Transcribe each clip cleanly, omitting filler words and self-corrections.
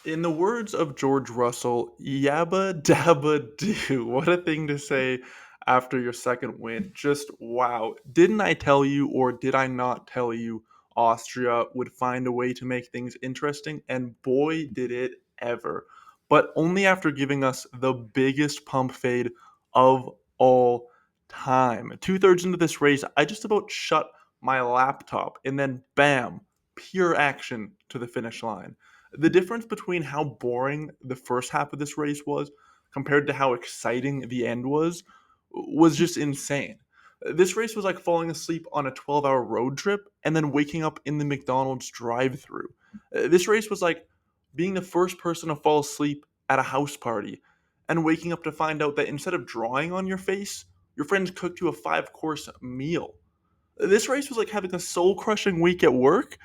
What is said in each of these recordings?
In the words of George Russell, Yabba-Dabba-Doo. What a thing to say after your second win. Just wow. Didn't I tell you, or did I not tell you, Austria would find a way to make things interesting? And boy, did it ever. But only after giving us the biggest pump fade of all time. Two-thirds into this race, I just about shut my laptop, and then bam, pure action to the finish line. The difference between how boring the first half of this race was compared to how exciting the end was just insane. This race was like falling asleep on a 12-hour road trip and then waking up in the McDonald's drive-through. This race was like being the first person to fall asleep at a house party and waking up to find out that instead of drawing on your face, your friends cooked you a five-course meal. This race was like having a soul crushing week at work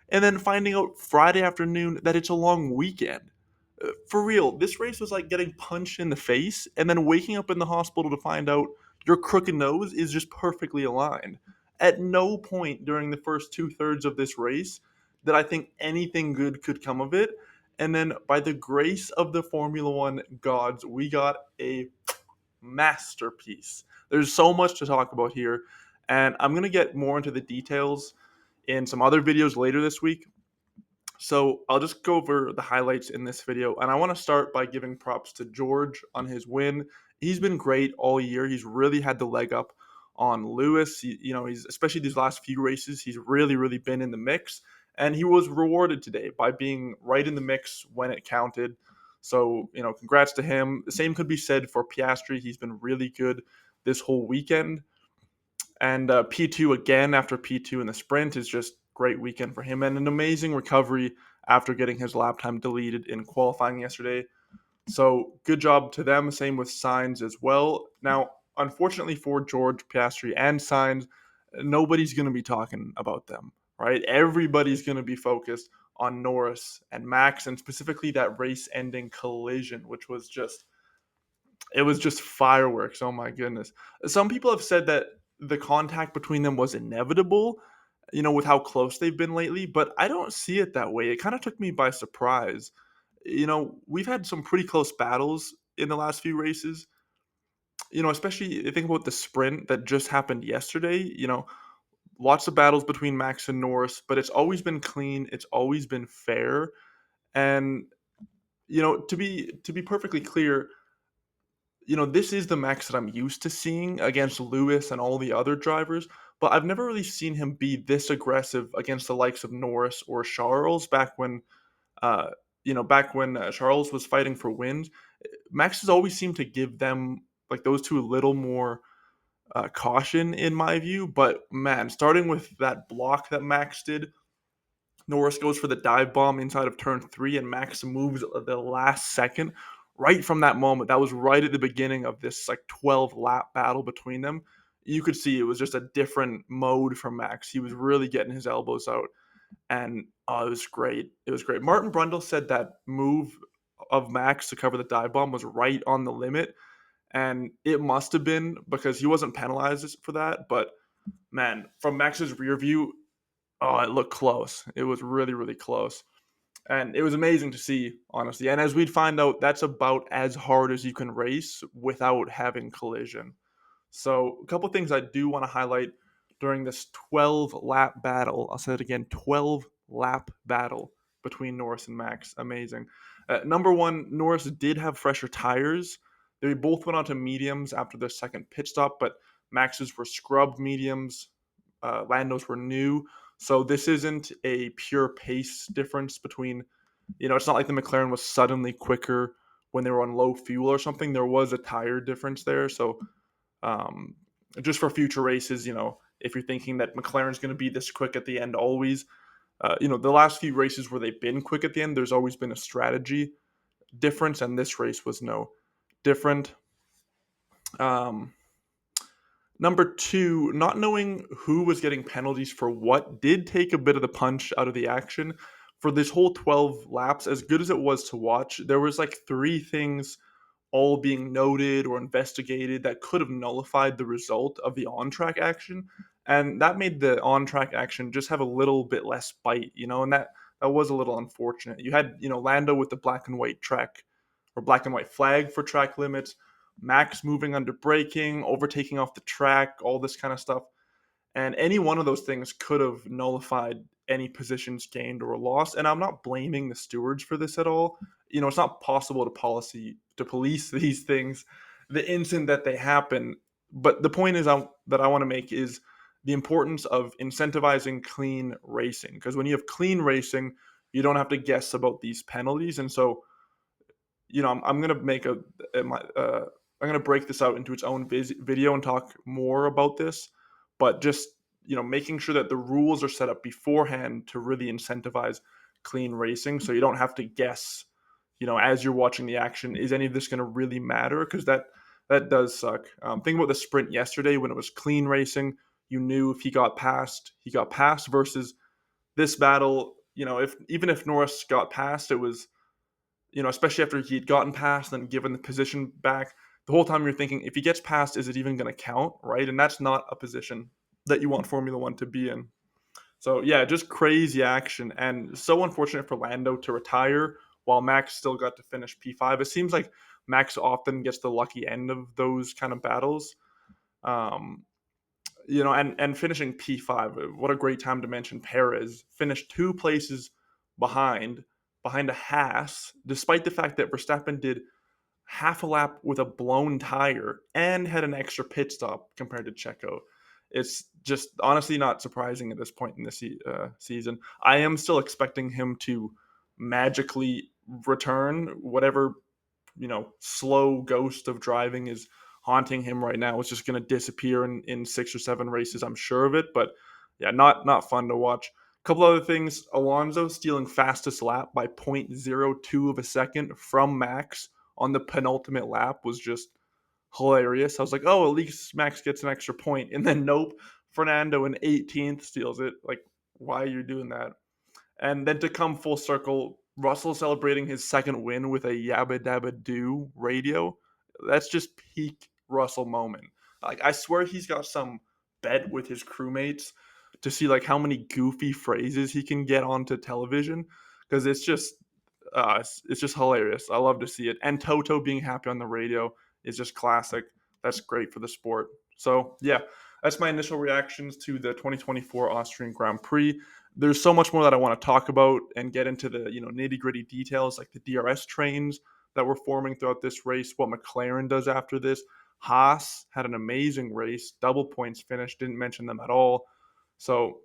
and then finding out Friday afternoon that it's a long weekend. For real, this race was like getting punched in the face and then waking up in the hospital to find out your crooked nose is just perfectly aligned. At no point during the first two-thirds of this race did I think anything good could come of it. And then, by the grace of the Formula One gods, we got a masterpiece. There's so much to talk about here, and I'm going to get more into the details in some other videos later this week. So I'll just go over the highlights in this video, and I want to start by giving props to George on his win. He's been great all year. He's really had the leg up on Lewis. He's especially these last few races, he's really been in the mix, and he was rewarded today by being right in the mix when it counted. So, congrats to him. The same could be said for Piastri. He's been really good this whole weekend. And P2 again after P2 in the sprint is just great weekend for him and an amazing recovery after getting his lap time deleted in qualifying yesterday. So good job to them. Same with Sainz as well. Now, unfortunately for George Piastri and Sainz, nobody's going to be talking about them, right? Everybody's going to be focused on Norris and Max, and specifically that race-ending collision, which was just it was just fireworks. Oh my goodness. Some people have said that the contact between them was inevitable, with how close they've been lately, but I don't see it that way. It kind of took me by surprise. We've had some pretty close battles in the last few races. Especially think about the sprint that just happened yesterday. Lots of battles between Max and Norris, but it's always been clean, it's always been fair. And to be perfectly clear, this is the Max that I'm used to seeing against Lewis and all the other drivers, but I've never really seen him be this aggressive against the likes of Norris or Charles uh, back when Charles was fighting for wins. Max has always seemed to give them like those two a little more caution in my view. But man, starting with that block that Max did, Norris goes for the dive bomb inside of turn three, and Max moves the last second. Right from that moment, that was right at the beginning of this like 12 lap battle between them. You could see it was just a different mode for Max. He was really getting his elbows out, and it was great. It was great. Martin Brundle said that move of Max to cover the dive bomb was right on the limit, and it must have been because he wasn't penalized for that. But man, from Max's rear view, oh, it looked close. It was really close. And it was amazing to see, honestly. And as we'd find out, that's about as hard as you can race without having collision. So, a couple things I do want to highlight during this 12 lap battle. I'll say it again, 12 lap battle between Norris and Max. Amazing. Number one, Norris did have fresher tires. They both went on to mediums after their second pit stop, but Max's were scrubbed mediums. Lando's were new. So this isn't a pure pace difference between, it's not like the McLaren was suddenly quicker when they were on low fuel or something. There was a tire difference there. So um, just for future races, if you're thinking that McLaren's going to be this quick at the end always, the last few races where they've been quick at the end, there's always been a strategy difference, and this race was no different. Um, Number two, not knowing who was getting penalties for what did take a bit of the punch out of the action. For this whole 12 laps, as good as it was to watch, there was like three things all being noted or investigated that could have nullified the result of the on-track action. And that made the on-track action just have a little bit less bite, and that was a little unfortunate. You had, Lando with the black and white track or black and white flag for track limits, Max moving under braking, overtaking off the track, all this kind of stuff. And any one of those things could have nullified any positions gained or lost. And I'm not blaming the stewards for this at all. It's not possible to police these things the instant that they happen. But the point that I want to make is the importance of incentivizing clean racing. Because when you have clean racing, you don't have to guess about these penalties. And so, I'm gonna make I'm gonna break this out into its own video and talk more about this, but just making sure that the rules are set up beforehand to really incentivize clean racing, so you don't have to guess, as you're watching the action, is any of this going to really matter? Because that does suck. Think about the sprint yesterday when it was clean racing. You knew if he got past versus this battle. If even if Norris got past, it was especially after he'd gotten past and then given the position back, the whole time you're thinking, if he gets past, is it even going to count, right? And that's not a position that you want Formula One to be in. So yeah, just crazy action, and so unfortunate for Lando to retire while Max still got to finish P5. It seems like Max often gets the lucky end of those kind of battles. Um, and finishing P5, what a great time to mention Perez finished 2 places behind a Haas, despite the fact that Verstappen did half a lap with a blown tire and had an extra pit stop compared to Checo. It's just honestly not surprising at this point in the season. I am still expecting him to magically return. Whatever slow ghost of driving is haunting him right now. It's just going to disappear in 6 or 7 races. I'm sure of it. But yeah, not fun to watch. A couple other things: Alonso stealing fastest lap by 0.02 of a second from Max on the penultimate lap was just hilarious. I was like, oh, at least Max gets an extra point. And then nope, Fernando in 18th steals it. Like, why are you doing that? And then to come full circle, Russell celebrating his second win with a Yabba-Dabba-Doo radio. That's just peak Russell moment. Like, I swear he's got some bet with his crewmates to see like how many goofy phrases he can get onto television, because it's just hilarious. I love to see it. And Toto being happy on the radio is just classic. That's great for the sport. So yeah, that's my initial reactions to the 2024 Austrian Grand Prix. There's so much more that I want to talk about and get into the nitty gritty details, like the DRS trains that were forming throughout this race, what McLaren does after this. Haas had an amazing race, double points finish, didn't mention them at all. So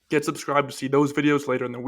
get subscribed to see those videos later in the week.